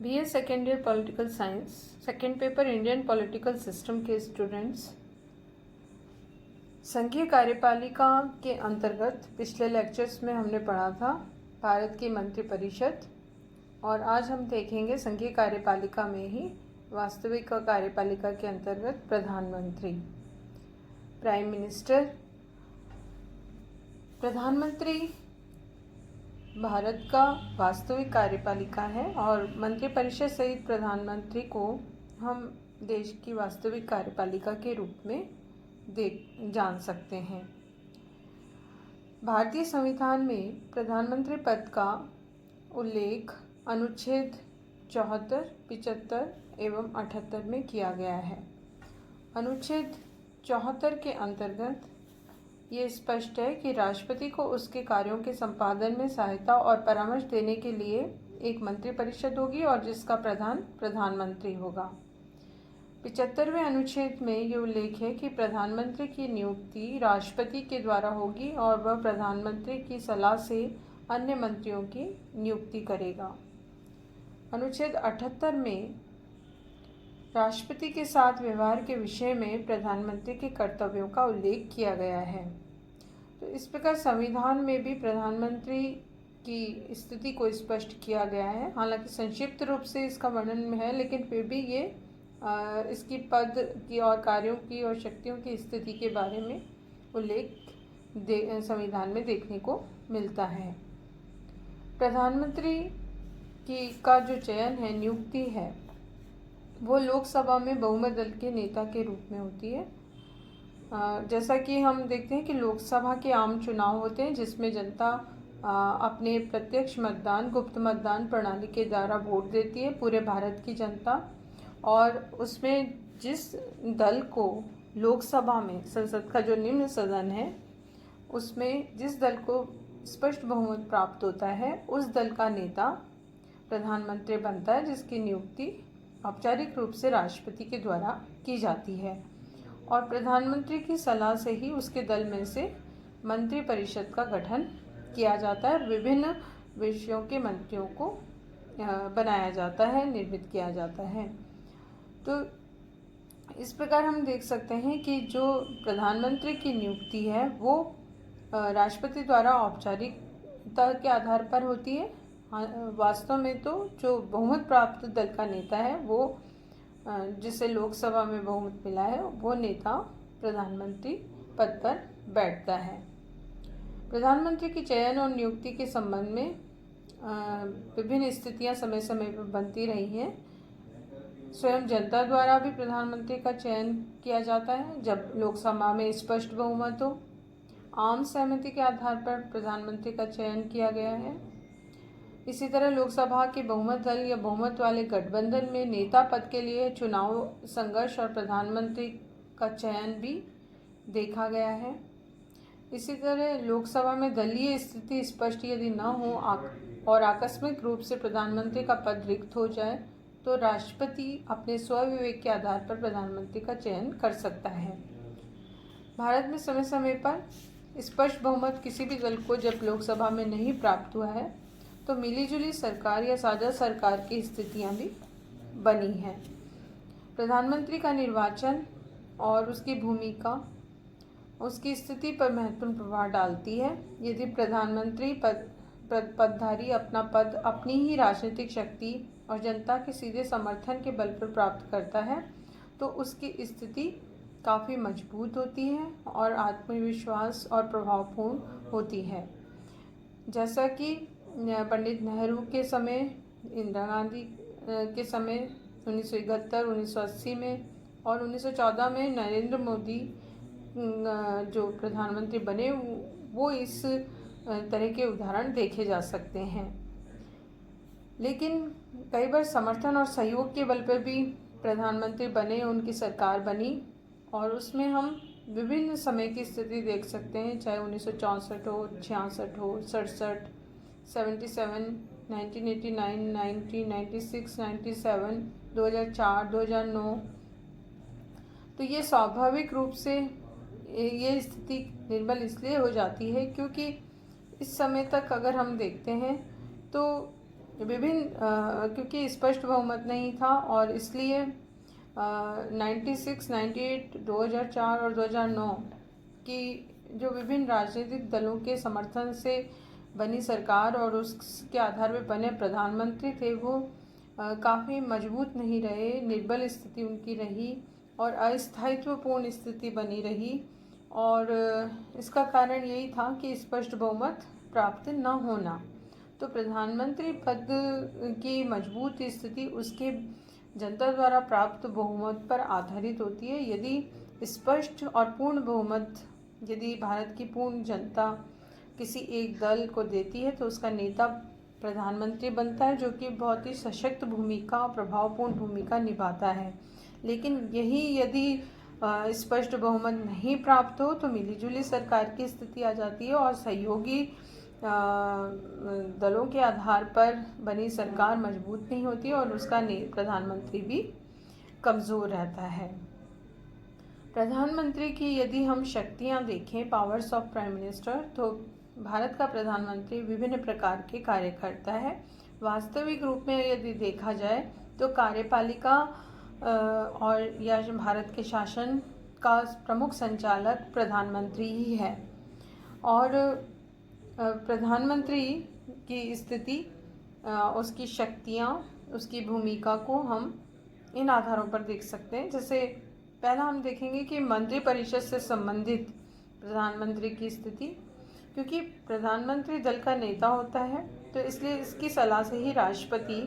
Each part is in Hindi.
BA second year political science second paper Indian political system के स्टूडेंट्स, संघीय कार्यपालिका के अंतर्गत पिछले लेक्चर्स में हमने पढ़ा था भारत की मंत्रिपरिषद, और आज हम देखेंगे संघीय कार्यपालिका में ही वास्तविक कार्यपालिका के अंतर्गत प्रधानमंत्री, प्राइम मिनिस्टर। प्रधानमंत्री भारत का वास्तविक कार्यपालिका है और मंत्रिपरिषद सहित प्रधानमंत्री को हम देश की वास्तविक कार्यपालिका के रूप में जान सकते हैं। भारतीय संविधान में प्रधानमंत्री पद का उल्लेख अनुच्छेद 74, 75 एवं 78 में किया गया है। अनुच्छेद 74 के अंतर्गत ये स्पष्ट है कि राष्ट्रपति को उसके कार्यों के संपादन में सहायता और परामर्श देने के लिए एक मंत्रिपरिषद होगी और जिसका प्रधान प्रधानमंत्री होगा। 75वें अनुच्छेद में ये उल्लेख है कि प्रधानमंत्री की नियुक्ति राष्ट्रपति के द्वारा होगी और वह प्रधानमंत्री की सलाह से अन्य मंत्रियों की नियुक्ति करेगा। अनुच्छेद 78 में राष्ट्रपति के साथ व्यवहार के विषय में प्रधानमंत्री के कर्तव्यों का उल्लेख किया गया है। तो इस प्रकार संविधान में भी प्रधानमंत्री की स्थिति को स्पष्ट किया गया है। हालांकि संक्षिप्त रूप से इसका वर्णन में है, लेकिन फिर भी ये इसकी पद की और कार्यों की और शक्तियों की स्थिति के बारे में उल्लेख संविधान में देखने को मिलता है। प्रधानमंत्री का जो चयन है, नियुक्ति है, वो लोकसभा में बहुमत दल के नेता के रूप में होती है। जैसा कि हम देखते हैं कि लोकसभा के आम चुनाव होते हैं जिसमें जनता अपने प्रत्यक्ष मतदान, गुप्त मतदान प्रणाली के द्वारा वोट देती है, पूरे भारत की जनता। और उसमें जिस दल को लोकसभा में, संसद का जो निम्न सदन है, उसमें जिस दल को स्पष्ट बहुमत प्राप्त होता है, उस दल का नेता प्रधानमंत्री बनता है, जिसकी नियुक्ति औपचारिक रूप से राष्ट्रपति के द्वारा की जाती है और प्रधानमंत्री की सलाह से ही उसके दल में से मंत्रिपरिषद का गठन किया जाता है। विभिन्न विषयों के मंत्रियों को बनाया जाता है, निर्मित किया जाता है। तो इस प्रकार हम देख सकते हैं कि जो प्रधानमंत्री की नियुक्ति है वो राष्ट्रपति द्वारा औपचारिकता के आधार पर होती है। वास्तव में तो जो बहुमत प्राप्त दल का नेता है, वो जिसे लोकसभा में बहुमत मिला है, वो नेता प्रधानमंत्री पद पर बैठता है। प्रधानमंत्री की चयन और नियुक्ति के संबंध में विभिन्न स्थितियां समय समय पर बनती रही हैं। स्वयं जनता द्वारा भी प्रधानमंत्री का चयन किया जाता है जब लोकसभा में स्पष्ट बहुमत हो। आम सहमति के आधार पर प्रधानमंत्री का चयन किया गया है। इसी तरह लोकसभा के बहुमत दल या बहुमत वाले गठबंधन में नेता पद के लिए चुनाव संघर्ष और प्रधानमंत्री का चयन भी देखा गया है। इसी तरह लोकसभा में दलीय स्थिति स्पष्ट यदि न हो और आकस्मिक रूप से प्रधानमंत्री का पद रिक्त हो जाए तो राष्ट्रपति अपने स्वविवेक के आधार पर प्रधानमंत्री का चयन कर सकता है। भारत में समय समय पर स्पष्ट बहुमत किसी भी दल को जब लोकसभा में नहीं प्राप्त हुआ है तो मिलीजुली सरकार या साझा सरकार की स्थितियां भी बनी हैं। प्रधानमंत्री का निर्वाचन और उसकी भूमिका उसकी स्थिति पर महत्वपूर्ण प्रभाव डालती है। यदि प्रधानमंत्री पदधारी अपना पद अपनी ही राजनीतिक शक्ति और जनता के सीधे समर्थन के बल पर प्राप्त करता है तो उसकी स्थिति काफ़ी मजबूत होती है और आत्मविश्वास और प्रभावपूर्ण होती है। जैसा कि पंडित नेहरू के समय, इंदिरा गांधी के समय 1971, 1980 में और 1914 में नरेंद्र मोदी जो प्रधानमंत्री बने, वो इस तरह के उदाहरण देखे जा सकते हैं। लेकिन कई बार समर्थन और सहयोग के बल पर भी प्रधानमंत्री बने, उनकी सरकार बनी और उसमें हम विभिन्न समय की स्थिति देख सकते हैं, चाहे 1964 हो, 66 हो, 67, 77, 1989, 1996, 97, 2004, 2009। तो ये स्वाभाविक रूप से ये स्थिति निर्बल इसलिए हो जाती है क्योंकि इस समय तक अगर हम देखते हैं तो क्योंकि स्पष्ट बहुमत नहीं था और इसलिए 96, 98, 2004 और 2009 की जो विभिन्न राजनीतिक दलों के समर्थन से बनी सरकार और उसके आधार पर बने प्रधानमंत्री थे वो काफ़ी मजबूत नहीं रहे, निर्बल स्थिति उनकी रही और अस्थायित्वपूर्ण स्थिति बनी रही। और इसका कारण यही था कि स्पष्ट बहुमत प्राप्त न होना। तो प्रधानमंत्री पद की मजबूत स्थिति उसके जनता द्वारा प्राप्त बहुमत पर आधारित होती है। यदि स्पष्ट और पूर्ण बहुमत यदि भारत की पूर्ण जनता किसी एक दल को देती है तो उसका नेता प्रधानमंत्री बनता है, जो कि बहुत ही सशक्त भूमिका, प्रभावपूर्ण भूमिका निभाता है। लेकिन यही यदि स्पष्ट बहुमत नहीं प्राप्त हो तो मिलीजुली सरकार की स्थिति आ जाती है और सहयोगी दलों के आधार पर बनी सरकार मजबूत नहीं होती और उसका प्रधानमंत्री भी कमज़ोर रहता है। प्रधानमंत्री की यदि हम शक्तियां देखें, पावर्स ऑफ प्राइम मिनिस्टर, तो भारत का प्रधानमंत्री विभिन्न प्रकार के कार्य करता है। वास्तविक रूप में यदि देखा जाए तो कार्यपालिका और या भारत के शासन का प्रमुख संचालक प्रधानमंत्री ही है। और प्रधानमंत्री की स्थिति, उसकी शक्तियाँ, उसकी भूमिका को हम इन आधारों पर देख सकते हैं। जैसे पहला हम देखेंगे कि मंत्रिपरिषद से संबंधित प्रधानमंत्री की स्थिति, क्योंकि प्रधानमंत्री दल का नेता होता है तो इसलिए इसकी सलाह से ही राष्ट्रपति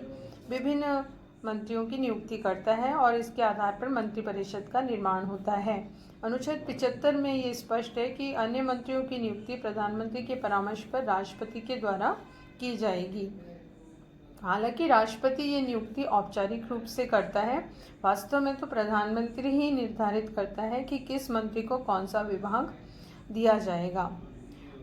विभिन्न मंत्रियों की नियुक्ति करता है और इसके आधार पर मंत्रिपरिषद का निर्माण होता है। अनुच्छेद 75 में ये स्पष्ट है कि अन्य मंत्रियों की नियुक्ति प्रधानमंत्री के परामर्श पर राष्ट्रपति के द्वारा की जाएगी। हालांकि राष्ट्रपति ये नियुक्ति औपचारिक रूप से करता है, वास्तव में तो प्रधानमंत्री ही निर्धारित करता है कि किस मंत्री को कौन सा विभाग दिया जाएगा।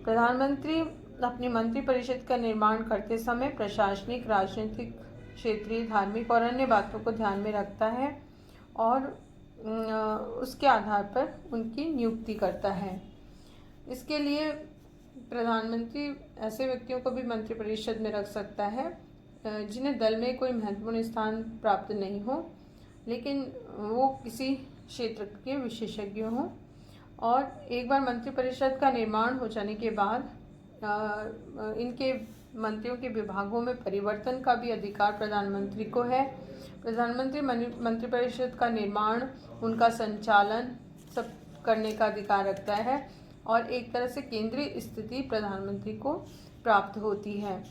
प्रधानमंत्री अपनी मंत्रिपरिषद का निर्माण करते समय प्रशासनिक, राजनीतिक, क्षेत्रीय, धार्मिक और अन्य बातों को ध्यान में रखता है और उसके आधार पर उनकी नियुक्ति करता है। इसके लिए प्रधानमंत्री ऐसे व्यक्तियों को भी मंत्रिपरिषद में रख सकता है जिन्हें दल में कोई महत्वपूर्ण स्थान प्राप्त नहीं हो, लेकिन वो किसी क्षेत्र के विशेषज्ञ हों। और एक बार मंत्रिपरिषद का निर्माण हो जाने के बाद इनके मंत्रियों के विभागों में परिवर्तन का भी अधिकार प्रधानमंत्री को है। प्रधानमंत्री मंत्रिपरिषद का निर्माण, उनका संचालन सब करने का अधिकार रखता है और एक तरह से केंद्रीय स्थिति प्रधानमंत्री को प्राप्त होती है।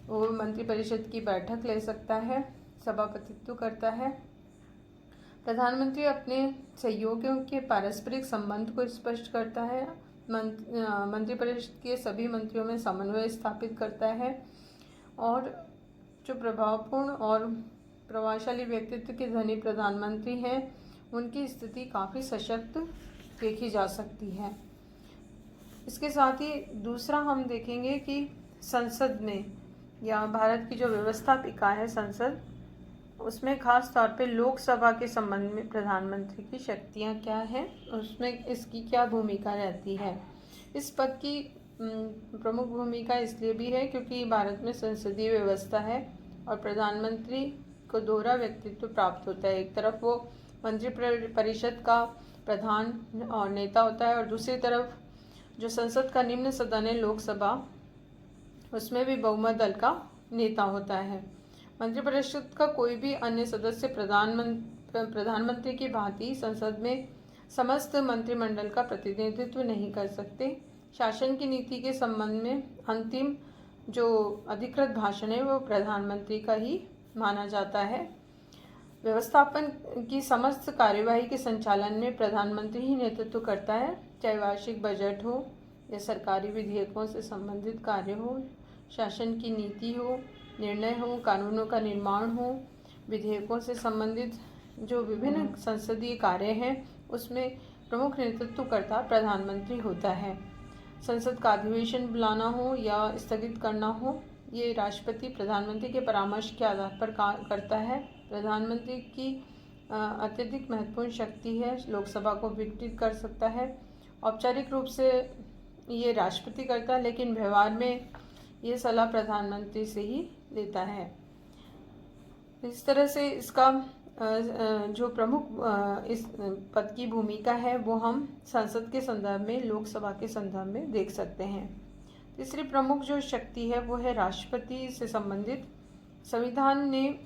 वो मंत्रिपरिषद की बैठक ले सकता है, सभापतित्व करता है। प्रधानमंत्री अपने सहयोगियों के पारस्परिक संबंध को स्पष्ट करता है, मंत्रिपरिषद के सभी मंत्रियों में समन्वय स्थापित करता है और जो प्रभावपूर्ण और प्रभावशाली व्यक्तित्व के धनी प्रधानमंत्री हैं उनकी स्थिति काफ़ी सशक्त देखी जा सकती है। इसके साथ ही दूसरा हम देखेंगे कि संसद में या भारत की जो व्यवस्थापिका है संसद, उसमें खास तौर पे लोकसभा के संबंध में प्रधानमंत्री की शक्तियां क्या हैं, उसमें इसकी क्या भूमिका रहती है। इस पद की प्रमुख भूमिका इसलिए भी है क्योंकि भारत में संसदीय व्यवस्था है और प्रधानमंत्री को दोहरा व्यक्तित्व प्राप्त होता है। एक तरफ वो मंत्रिपरिषद का प्रधान और नेता होता है और दूसरी तरफ जो संसद का निम्न सदन है लोकसभा, उसमें भी बहुमत दल का नेता होता है। मंत्रिपरिषद का कोई भी अन्य सदस्य प्रधानमंत्री की भांति संसद में समस्त मंत्रिमंडल का प्रतिनिधित्व नहीं कर सकते। शासन की नीति के संबंध में अंतिम जो अधिकृत भाषण है वो प्रधानमंत्री का ही माना जाता है। व्यवस्थापन की समस्त कार्यवाही के संचालन में प्रधानमंत्री ही नेतृत्व करता है, चाहे वार्षिक बजट हो या सरकारी विधेयकों से संबंधित कार्य हो, शासन की नीति हो, निर्णय हो, कानूनों का निर्माण हो, विधेयकों से संबंधित जो विभिन्न संसदीय कार्य हैं उसमें प्रमुख नेतृत्वकर्ता प्रधानमंत्री होता है। संसद का अधिवेशन बुलाना हो या स्थगित करना हो, ये राष्ट्रपति प्रधानमंत्री के परामर्श के आधार पर करता है। प्रधानमंत्री की अत्यधिक महत्वपूर्ण शक्ति है, लोकसभा को विघटित कर सकता है। औपचारिक रूप से ये राष्ट्रपति करता है, लेकिन व्यवहार में ये सलाह प्रधानमंत्री से ही लेता है। इस तरह से इसका जो प्रमुख इस पद की भूमिका है वो हम संसद के संदर्भ में, लोकसभा के संदर्भ में देख सकते हैं। तीसरी प्रमुख जो शक्ति है वो है राष्ट्रपति से संबंधित। संविधान ने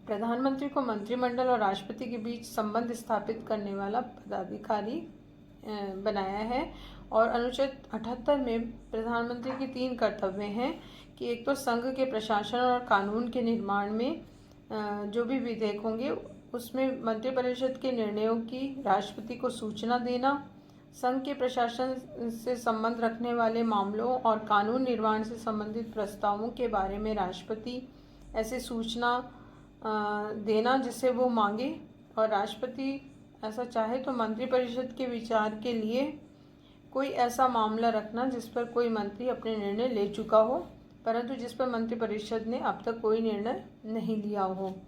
प्रधानमंत्री को मंत्रिमंडल और राष्ट्रपति के बीच संबंध स्थापित करने वाला पदाधिकारी बनाया है और अनुच्छेद 78 में प्रधानमंत्री के 3 कर्तव्य हैं कि एक तो संघ के प्रशासन और कानून के निर्माण में जो भी विधेयक होंगे उसमें मंत्रिपरिषद के निर्णयों की राष्ट्रपति को सूचना देना, संघ के प्रशासन से संबंध रखने वाले मामलों और कानून निर्माण से संबंधित प्रस्तावों के बारे में राष्ट्रपति ऐसे सूचना देना जिसे वो मांगे, और राष्ट्रपति ऐसा चाहे तो मंत्रिपरिषद के विचार के लिए कोई ऐसा मामला रखना जिस पर कोई मंत्री अपने निर्णय ले चुका हो परंतु जिस पर मंत्रिपरिषद ने अब तक कोई निर्णय नहीं लिया हो।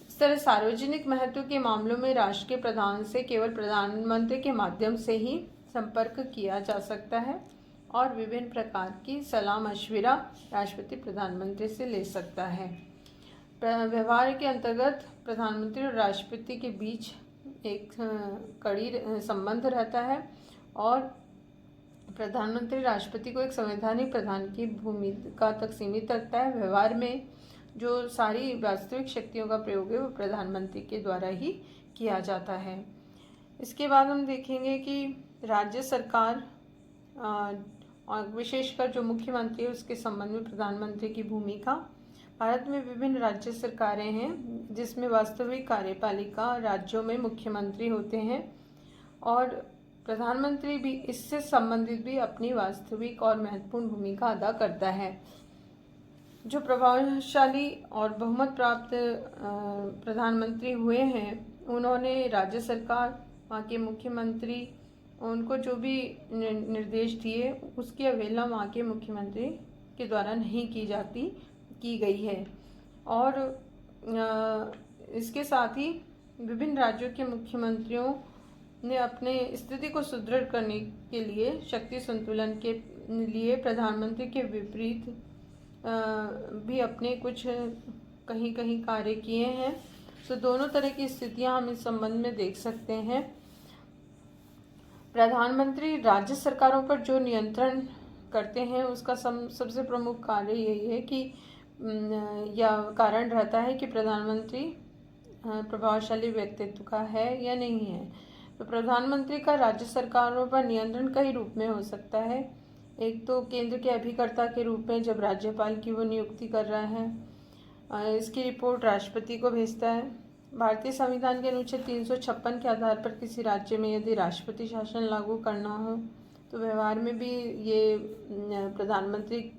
इस तरह सार्वजनिक महत्व के मामलों में राष्ट्र के प्रधान से केवल प्रधानमंत्री के माध्यम से ही संपर्क किया जा सकता है और विभिन्न प्रकार की सलाह मशविरा राष्ट्रपति प्रधानमंत्री से ले सकता है। व्यवहार के अंतर्गत प्रधानमंत्री और राष्ट्रपति के बीच एक कड़ी संबंध रहता है और प्रधानमंत्री राष्ट्रपति को एक संवैधानिक प्रधान की भूमिका तक सीमित रखता है। व्यवहार में जो सारी वास्तविक शक्तियों का प्रयोग है वो प्रधानमंत्री के द्वारा ही किया जाता है। इसके बाद हम देखेंगे कि राज्य सरकार और विशेषकर जो मुख्यमंत्री है उसके संबंध में प्रधानमंत्री की भूमिका। भारत में विभिन्न राज्य सरकारें हैं जिसमें वास्तविक कार्यपालिका राज्यों में मुख्यमंत्री होते हैं और प्रधानमंत्री भी इससे संबंधित भी अपनी वास्तविक और महत्वपूर्ण भूमिका अदा करता है। जो प्रभावशाली और बहुमत प्राप्त प्रधानमंत्री हुए हैं उन्होंने राज्य सरकार, वहाँ के मुख्यमंत्री, उनको जो भी निर्देश दिए उसकी अवहेलना वहाँ के मुख्यमंत्री के द्वारा नहीं की गई है। और इसके साथ ही विभिन्न राज्यों के मुख्यमंत्रियों ने अपने स्थिति को सुदृढ़ करने के लिए शक्ति संतुलन के लिए प्रधानमंत्री के विपरीत भी अपने कुछ कहीं कहीं कार्य किए हैं। तो दोनों तरह की स्थितियां हम इस संबंध में देख सकते हैं। प्रधानमंत्री राज्य सरकारों पर जो नियंत्रण करते हैं उसका सबसे प्रमुख कार्य यही है कि या कारण रहता है कि प्रधानमंत्री प्रभावशाली व्यक्तित्व का है या नहीं है। तो प्रधानमंत्री का राज्य सरकारों पर नियंत्रण कई रूप में हो सकता है। एक तो केंद्र के अभिकर्ता के रूप में जब राज्यपाल की वो नियुक्ति कर रहा है, इसकी रिपोर्ट राष्ट्रपति को भेजता है। भारतीय संविधान के अनुच्छेद 356 के आधार पर किसी राज्य में यदि राष्ट्रपति शासन लागू करना हो तो व्यवहार में भी ये प्रधानमंत्री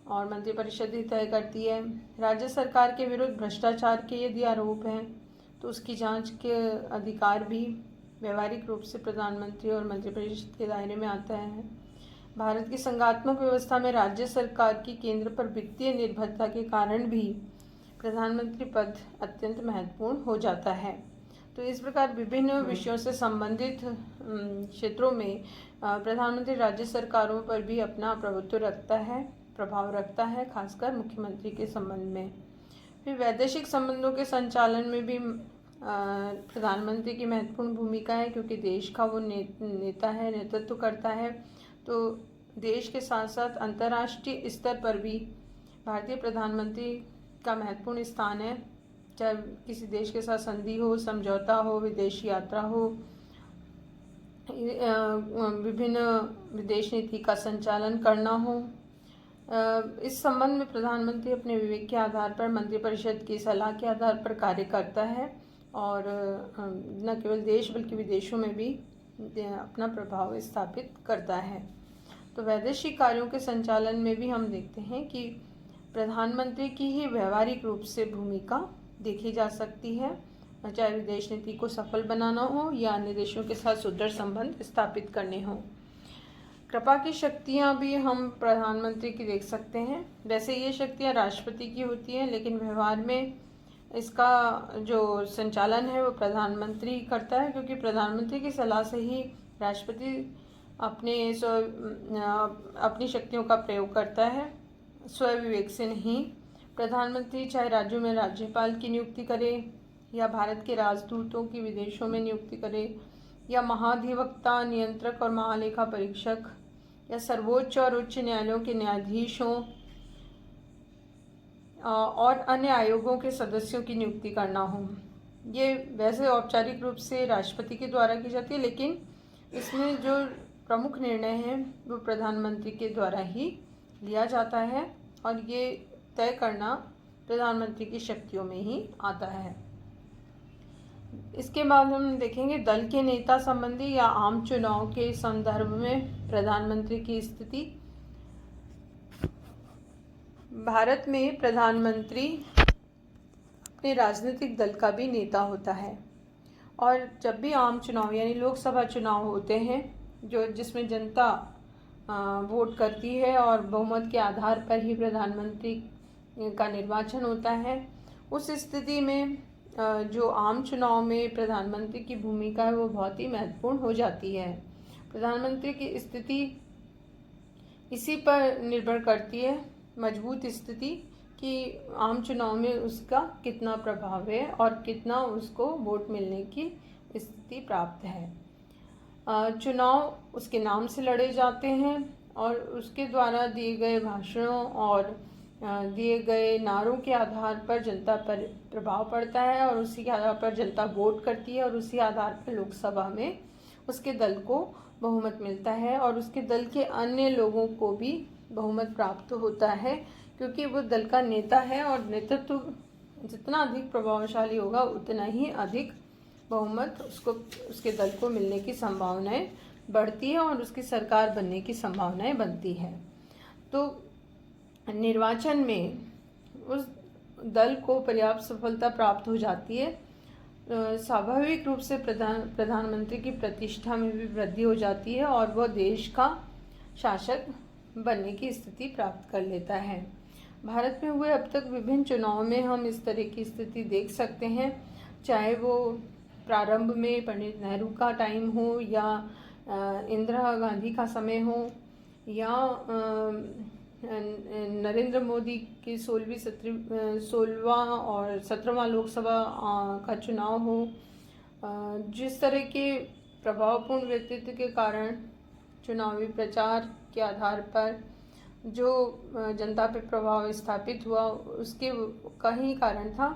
और मंत्रिपरिषद ही तय करती है। राज्य सरकार के विरुद्ध भ्रष्टाचार के यदि आरोप हैं तो उसकी जांच के अधिकार भी व्यवहारिक रूप से प्रधानमंत्री और मंत्रिपरिषद के दायरे में आता है। भारत की संघात्मक व्यवस्था में राज्य सरकार की केंद्र पर वित्तीय निर्भरता के कारण भी प्रधानमंत्री पद अत्यंत महत्वपूर्ण हो जाता है। तो इस प्रकार विभिन्न विषयों से संबंधित क्षेत्रों में प्रधानमंत्री राज्य सरकारों पर भी अपना प्रभाव रखता है, खासकर मुख्यमंत्री के संबंध में। फिर वैदेशिक संबंधों के संचालन में भी प्रधानमंत्री की महत्वपूर्ण भूमिका है क्योंकि देश का वो नेता है, नेतृत्व करता है। तो देश के साथ साथ अंतर्राष्ट्रीय स्तर पर भी भारतीय प्रधानमंत्री का महत्वपूर्ण स्थान है। चाहे किसी देश के साथ संधि हो, समझौता हो, विदेश यात्रा हो, विभिन्न विदेश नीति का संचालन करना हो, इस संबंध में प्रधानमंत्री अपने विवेक के आधार पर मंत्रिपरिषद की सलाह के आधार पर कार्य करता है और न केवल देश बल्कि विदेशों में भी अपना प्रभाव स्थापित करता है। तो वैदेशिक कार्यों के संचालन में भी हम देखते हैं कि प्रधानमंत्री की ही व्यवहारिक रूप से भूमिका देखी जा सकती है, चाहे विदेश नीति को सफल बनाना हो या अन्य देशों के साथ सुदृढ़ संबंध स्थापित करने हों। कृपा की शक्तियाँ भी हम प्रधानमंत्री की देख सकते हैं। वैसे ये शक्तियाँ राष्ट्रपति की होती हैं लेकिन व्यवहार में इसका जो संचालन है वो प्रधानमंत्री करता है क्योंकि प्रधानमंत्री की सलाह से ही राष्ट्रपति अपनी शक्तियों का प्रयोग करता है, स्वविवेक से नहीं। प्रधानमंत्री चाहे राज्यों में राज्यपाल की नियुक्ति करे या भारत के राजदूतों की विदेशों में नियुक्ति करे या महाधिवक्ता, नियंत्रक और महालेखा परीक्षक या सर्वोच्च और उच्च न्यायालयों के न्यायाधीशों और अन्य आयोगों के सदस्यों की नियुक्ति करना हो। ये वैसे औपचारिक रूप से राष्ट्रपति के द्वारा की जाती है, लेकिन इसमें जो प्रमुख निर्णय है वो प्रधानमंत्री के द्वारा ही लिया जाता है और ये तय करना प्रधानमंत्री की शक्तियों में ही आता है। इसके बाद हम देखेंगे दल के नेता संबंधी या आम चुनाव के संदर्भ में प्रधानमंत्री की स्थिति। भारत में प्रधानमंत्री अपने राजनीतिक दल का भी नेता होता है और जब भी आम चुनाव यानी लोकसभा चुनाव होते हैं जिसमें जनता वोट करती है और बहुमत के आधार पर ही प्रधानमंत्री का निर्वाचन होता है, उस स्थिति में जो आम चुनाव में प्रधानमंत्री की भूमिका है वो बहुत ही महत्वपूर्ण हो जाती है। प्रधानमंत्री की स्थिति इसी पर निर्भर करती है, मजबूत स्थिति, कि आम चुनाव में उसका कितना प्रभाव है और कितना उसको वोट मिलने की स्थिति प्राप्त है। चुनाव उसके नाम से लड़े जाते हैं और उसके द्वारा दिए गए भाषणों और दिए गए नारों के आधार पर जनता पर प्रभाव पड़ता है और उसी के आधार पर जनता वोट करती है और उसी आधार पर लोकसभा में उसके दल को बहुमत मिलता है और उसके दल के अन्य लोगों को भी बहुमत प्राप्त होता है, क्योंकि वो दल का नेता है और नेतृत्व जितना अधिक प्रभावशाली होगा उतना ही अधिक बहुमत उसके दल को मिलने की संभावनाएं बढ़ती है और उसकी सरकार बनने की संभावनाएं बनती है। तो निर्वाचन में उस दल को पर्याप्त सफलता प्राप्त हो जाती है, स्वाभाविक रूप से प्रधानमंत्री की प्रतिष्ठा में भी वृद्धि हो जाती है और वह देश का शासक बनने की स्थिति प्राप्त कर लेता है। भारत में हुए अब तक विभिन्न चुनावों में हम इस तरह की स्थिति देख सकते हैं, चाहे वो प्रारंभ में पंडित नेहरू का टाइम हो या इंदिरा गांधी का समय हो या नरेंद्र मोदी की 16वां और 17वां लोकसभा का चुनाव हो। जिस तरह के प्रभावपूर्ण व्यक्तित्व के कारण चुनावी प्रचार के आधार पर जो जनता पे प्रभाव स्थापित हुआ, उसके का ही कारण था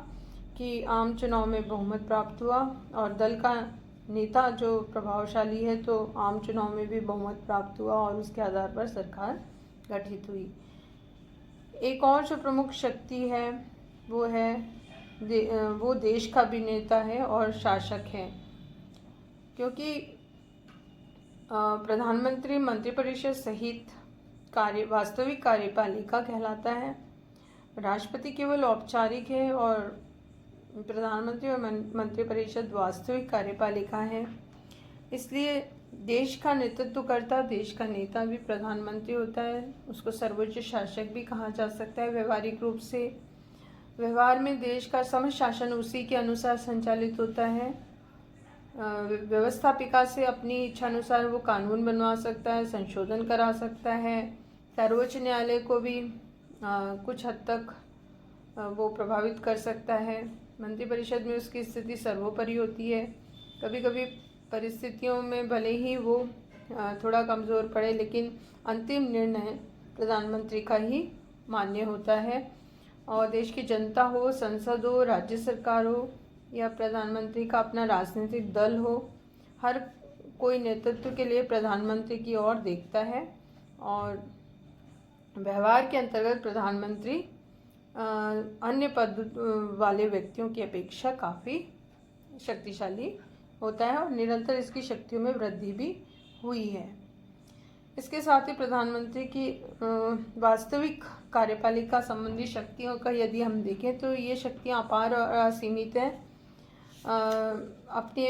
कि आम चुनाव में बहुमत प्राप्त हुआ और दल का नेता जो प्रभावशाली है तो आम चुनाव में भी बहुमत प्राप्त हुआ और उसके आधार पर सरकार गठित हुई। एक और जो प्रमुख शक्ति है वो देश का भी नेता है और शासक है, क्योंकि प्रधानमंत्री मंत्रिपरिषद सहित वास्तविक कार्यपालिका कहलाता है। राष्ट्रपति केवल औपचारिक है और प्रधानमंत्री और मंत्रिपरिषद वास्तविक कार्यपालिका है। इसलिए देश का नेतृत्व करता देश का नेता भी प्रधानमंत्री होता है। उसको सर्वोच्च शासक भी कहा जा सकता है। व्यवहारिक रूप से व्यवहार में देश का समस्त शासन उसी के अनुसार संचालित होता है। व्यवस्थापिका से अपनी इच्छा अनुसार वो कानून बनवा सकता है, संशोधन करा सकता है। सर्वोच्च न्यायालय को भी कुछ हद तक वो प्रभावित कर सकता है। मंत्रिपरिषद में उसकी स्थिति सर्वोपरि होती है। कभी कभी परिस्थितियों में भले ही वो थोड़ा कमज़ोर पड़े, लेकिन अंतिम निर्णय प्रधानमंत्री का ही मान्य होता है। और देश की जनता हो, संसद हो, राज्य सरकार हो या प्रधानमंत्री का अपना राजनीतिक दल हो, हर कोई नेतृत्व के लिए प्रधानमंत्री की ओर देखता है। और व्यवहार के अंतर्गत प्रधानमंत्री अन्य पद वाले व्यक्तियों की अपेक्षा काफ़ी शक्तिशाली होता है और निरंतर इसकी शक्तियों में वृद्धि भी हुई है। इसके साथ ही प्रधानमंत्री की वास्तविक कार्यपालिका संबंधी शक्तियों का यदि हम देखें तो ये शक्तियाँ अपार और असीमित हैं। अपने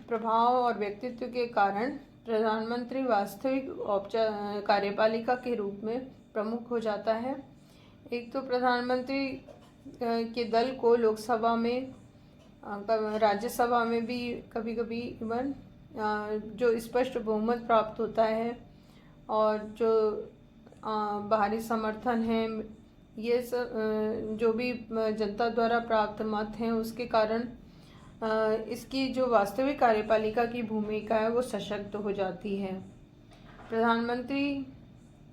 प्रभाव और व्यक्तित्व के कारण प्रधानमंत्री वास्तविक कार्यपालिका के रूप में प्रमुख हो जाता है। एक तो प्रधानमंत्री के दल को लोकसभा में, राज्यसभा में भी कभी कभी इवन जो स्पष्ट बहुमत प्राप्त होता है और जो बाहरी समर्थन है ये सब जो भी जनता द्वारा प्राप्त मत हैं उसके कारण इसकी जो वास्तविक कार्यपालिका की भूमिका है वो सशक्त हो जाती है। प्रधानमंत्री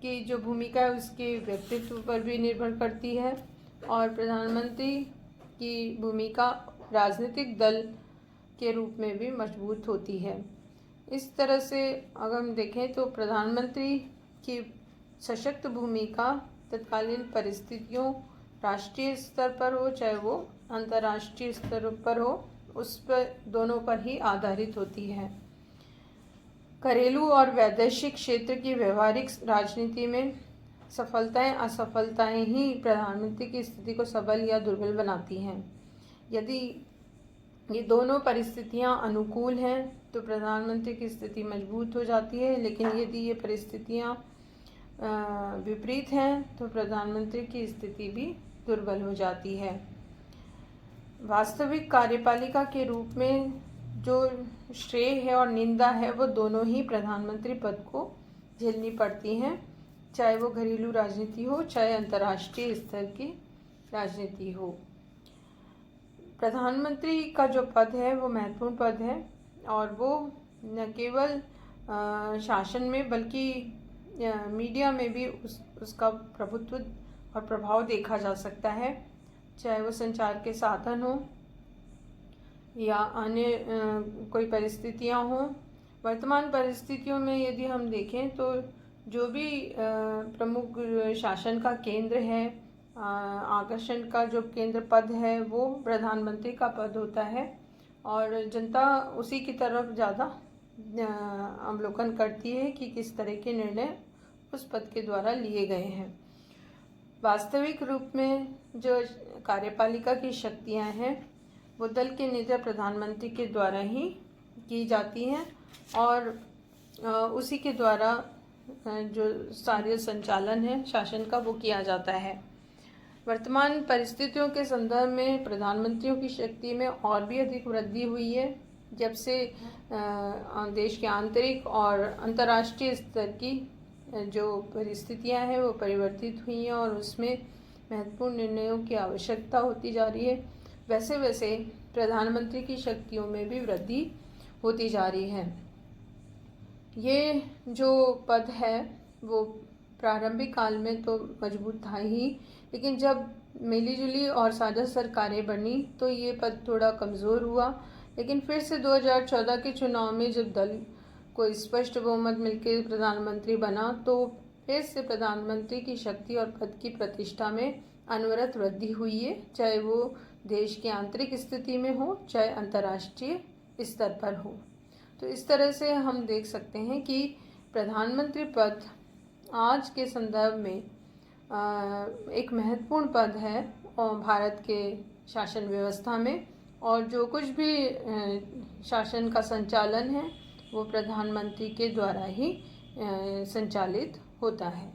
की जो भूमिका है उसके व्यक्तित्व पर भी निर्भर करती है और प्रधानमंत्री की भूमिका राजनीतिक दल के रूप में भी मजबूत होती है। इस तरह से अगर हम देखें तो प्रधानमंत्री की सशक्त भूमिका तत्कालीन परिस्थितियों, राष्ट्रीय स्तर पर हो चाहे वो अंतर्राष्ट्रीय स्तर पर हो, उस पर दोनों पर ही आधारित होती है। घरेलू और वैदेशिक क्षेत्र की व्यवहारिक राजनीति में सफलताएं असफलताएं ही प्रधानमंत्री की स्थिति को सबल या दुर्बल बनाती हैं। यदि ये दोनों परिस्थितियां अनुकूल हैं तो प्रधानमंत्री की स्थिति मजबूत हो जाती है, लेकिन यदि ये परिस्थितियां विपरीत हैं तो प्रधानमंत्री की स्थिति भी दुर्बल हो जाती है। वास्तविक कार्यपालिका के रूप में जो श्रेय है और निंदा है वो दोनों ही प्रधानमंत्री पद को झेलनी पड़ती हैं, चाहे वो घरेलू राजनीति हो चाहे अंतर्राष्ट्रीय स्तर की राजनीति हो। प्रधानमंत्री का जो पद है वो महत्वपूर्ण पद है और वो न केवल शासन में बल्कि मीडिया में भी उसका प्रभुत्व और प्रभाव देखा जा सकता है, चाहे वो संचार के साधन हो या अन्य कोई परिस्थितियां हों। वर्तमान परिस्थितियों में यदि हम देखें तो जो भी प्रमुख शासन का केंद्र है, आकर्षण का जो केंद्र पद है वो प्रधानमंत्री का पद होता है और जनता उसी की तरफ ज़्यादा अवलोकन करती है कि किस तरह के निर्णय उस पद के द्वारा लिए गए हैं। वास्तविक रूप में जो कार्यपालिका की शक्तियां हैं वो दल के नेता प्रधानमंत्री के द्वारा ही की जाती हैं और उसी के द्वारा जो सारे संचालन है शासन का वो किया जाता है। वर्तमान परिस्थितियों के संदर्भ में प्रधानमंत्रियों की शक्ति में और भी अधिक वृद्धि हुई है जब से देश के आंतरिक और अंतर्राष्ट्रीय स्तर की जो परिस्थितियां हैं वो परिवर्तित हुई हैं और उसमें महत्वपूर्ण निर्णयों की आवश्यकता होती जा रही है। वैसे वैसे प्रधानमंत्री की शक्तियों में भी वृद्धि होती जा रही है। ये जो पद है वो प्रारंभिक काल में तो मजबूत था ही, लेकिन जब मिलीजुली और साझा सरकारें बनी तो ये पद थोड़ा कमज़ोर हुआ। लेकिन फिर से 2014 के चुनाव में जब दल को स्पष्ट बहुमत मिलकर प्रधानमंत्री बना तो फिर से प्रधानमंत्री की शक्ति और पद की प्रतिष्ठा में अनवरत वृद्धि हुई है, चाहे वो देश की आंतरिक स्थिति में हो चाहे अंतर्राष्ट्रीय स्तर पर हो। तो इस तरह से हम देख सकते हैं कि प्रधानमंत्री पद आज के संदर्भ में एक महत्वपूर्ण पद है और भारत के शासन व्यवस्था में, और जो कुछ भी शासन का संचालन है वो प्रधानमंत्री के द्वारा ही संचालित होता है।